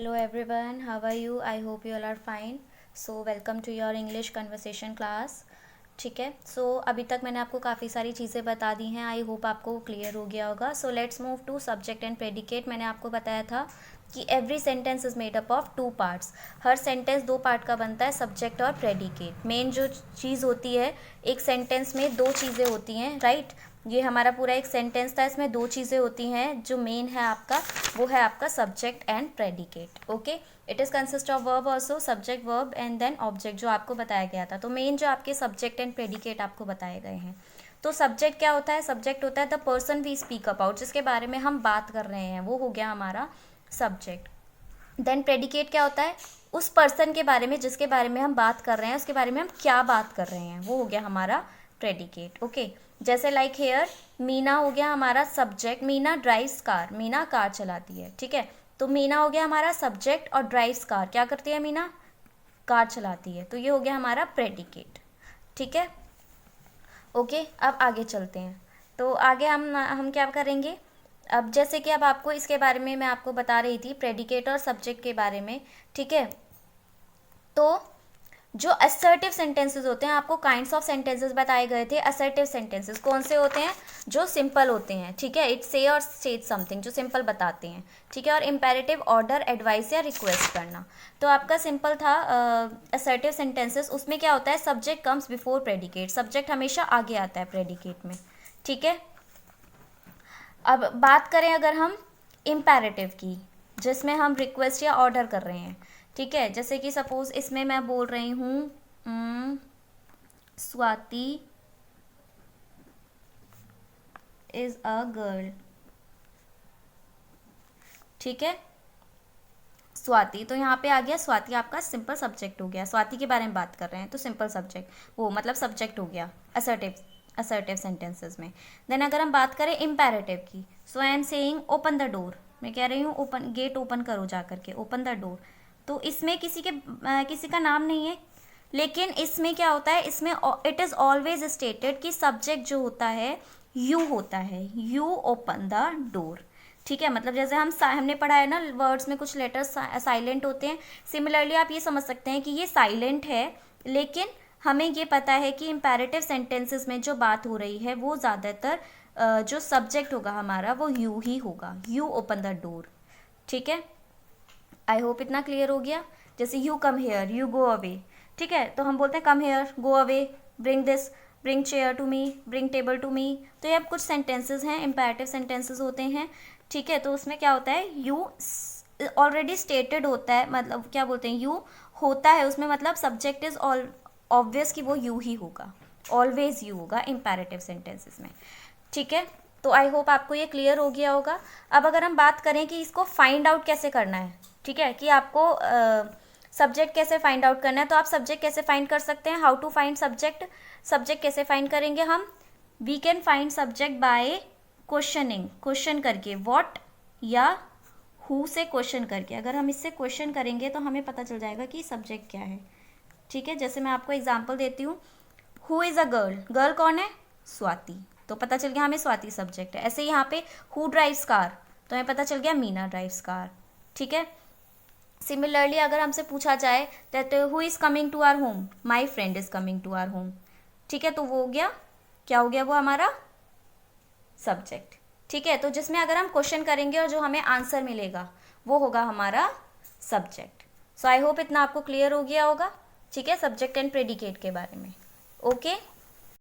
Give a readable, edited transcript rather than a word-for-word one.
Hello everyone, how are you? I hope you all are fine. So welcome to your English conversation class. ठीक है. सो अभी तक मैंने आपको काफ़ी सारी चीज़ें बता दी हैं. आई होप आपको क्लियर हो गया होगा. So let's move to subject and predicate. मैंने आपको बताया था कि every sentence is made up of 2 parts. हर सेंटेंस 2 पार्ट का बनता है, सब्जेक्ट और प्रेडिकेट. मेन जो चीज़ होती है, एक सेंटेंस में 2 चीज़ें होती हैं, राइट. ये हमारा पूरा एक सेंटेंस था, इसमें 2 चीज़ें होती हैं. जो मेन है आपका, वो है आपका subject and predicate. Okay, it is consist of verb also, subject verb and then object, जो आपको बताया गया था. तो मेन जो आपके सब्जेक्ट एंड प्रेडिकेट आपको बताए गए हैं. तो सब्जेक्ट क्या होता है? सब्जेक्ट होता है the person we speak about, जिसके बारे में हम बात कर रहे हैं, वो हो गया हमारा सब्जेक्ट. देन प्रेडिकेट क्या होता है? उस पर्सन के बारे में जिसके बारे में हम बात कर रहे हैं, उसके बारे में हम क्या बात कर रहे हैं, वो हो गया हमारा प्रेडिकेट. ओके, जैसे लाइक हेयर, मीना हो गया हमारा subject. Meena drives car, Meena car चलाती है. ठीक है, तो मीना हो गया हमारा सब्जेक्ट और ड्राइव्स कार, क्या करती है मीना? कार चलाती है. तो ये हो गया हमारा प्रेडिकेट. ठीक है, ओके. अब आगे चलते हैं. तो आगे हम क्या करेंगे अब? जैसे कि अब आपको इसके बारे में मैं आपको बता रही थी, प्रेडिकेट और सब्जेक्ट के बारे में. ठीक है, तो जो असर्टिव सेंटेंसेस होते हैं, आपको काइंड्स ऑफ सेंटेंसेस बताए गए थे. असर्टिव सेंटेंसेस कौन से होते हैं? जो सिंपल होते हैं. ठीक है, इट से और स्टेट समथिंग, जो सिंपल बताते हैं. ठीक है, और इम्पेरेटिव, ऑर्डर, एडवाइस या रिक्वेस्ट करना. तो आपका सिंपल था असर्टिव सेंटेंसेस. उसमें क्या होता है? Subject comes before predicate. Subject हमेशा आगे आता है प्रेडिकेट में. ठीक है, अब बात करें अगर हम इम्पेरेटिव की, जिसमें हम रिक्वेस्ट या ऑर्डर कर रहे हैं. ठीक है, जैसे कि सपोज इसमें मैं बोल रही हूँ स्वाति इज अ गर्ल. ठीक है, स्वाति, तो यहाँ पे आ गया स्वाति, आपका सिंपल सब्जेक्ट हो गया. स्वाति के बारे में बात कर रहे हैं तो सिंपल सब्जेक्ट, वो मतलब सब्जेक्ट हो गया असर्टिव सेंटेंसेस में. देन अगर हम बात करें इम्पेरेटिव की, so I am saying open the door. मैं कह रही हूँ ओपन, गेट ओपन करो जा करके, ओपन द डोर. तो इसमें किसी का नाम नहीं है, लेकिन इसमें क्या होता है? इसमें इट इज़ ऑलवेज स्टेटेड कि सब्जेक्ट जो होता है यू होता है. You open the door. ठीक है, मतलब जैसे हमने पढ़ा है ना, वर्ड्स में कुछ लेटर्स साइलेंट होते हैं. सिमिलरली आप ये समझ सकते हैं कि ये साइलेंट है, लेकिन हमें ये पता है कि इम्पेरेटिव सेंटेंसेस में जो बात हो रही है, वो ज़्यादातर जो सब्जेक्ट होगा हमारा, वो यू ही होगा. You open the door. ठीक है, आई होप इतना क्लियर हो गया. जैसे you come here, you go away. ठीक है, तो हम बोलते हैं come here, go away, bring this, bring chair to me, bring table to me. तो ये अब कुछ सेंटेंसेस हैं, इम्पेरेटिव सेंटेंसेस होते हैं. ठीक है, तो उसमें क्या होता है? यू ऑलरेडी स्टेटेड होता है, मतलब क्या बोलते हैं, यू होता है उसमें, मतलब सब्जेक्ट इज ऑब्वियस कि वो यू ही होगा, ऑलवेज यू होगा इम्पेरेटिव सेंटेंसेस में. ठीक है, तो आई होप आपको ये क्लियर हो गया होगा. अब अगर हम बात करें कि इसको फाइंड आउट कैसे करना है, ठीक है, कि आपको सब्जेक्ट कैसे फाइंड आउट करना है, तो आप सब्जेक्ट कैसे फाइंड कर सकते हैं? How to find subject. Subject कैसे फाइंड करेंगे हम? We can find subject by questioning, question करके, व्हाट या हु से क्वेश्चन करके. अगर हम इससे क्वेश्चन करेंगे तो हमें पता चल जाएगा कि सब्जेक्ट क्या है. ठीक है, जैसे मैं आपको एग्जांपल देती हूँ. Who is a girl, girl कौन है? स्वाति. तो पता चल गया हमें स्वाति सब्जेक्ट है. ऐसे यहाँ पे हु ड्राइव्स कार, तो हमें पता चल गया मीना ड्राइव्स कार. ठीक है, सिमिलरली अगर हमसे पूछा जाए that who is coming to our home, my friend is coming to our home. ठीक है, तो वो हो गया, क्या हो गया? वो हमारा सब्जेक्ट. ठीक है, तो जिसमें अगर हम क्वेश्चन करेंगे और जो हमें आंसर मिलेगा, वो होगा हमारा सब्जेक्ट. सो आई होप इतना आपको क्लियर हो गया होगा. ठीक है, सब्जेक्ट एंड प्रेडिकेट के बारे में. ओके.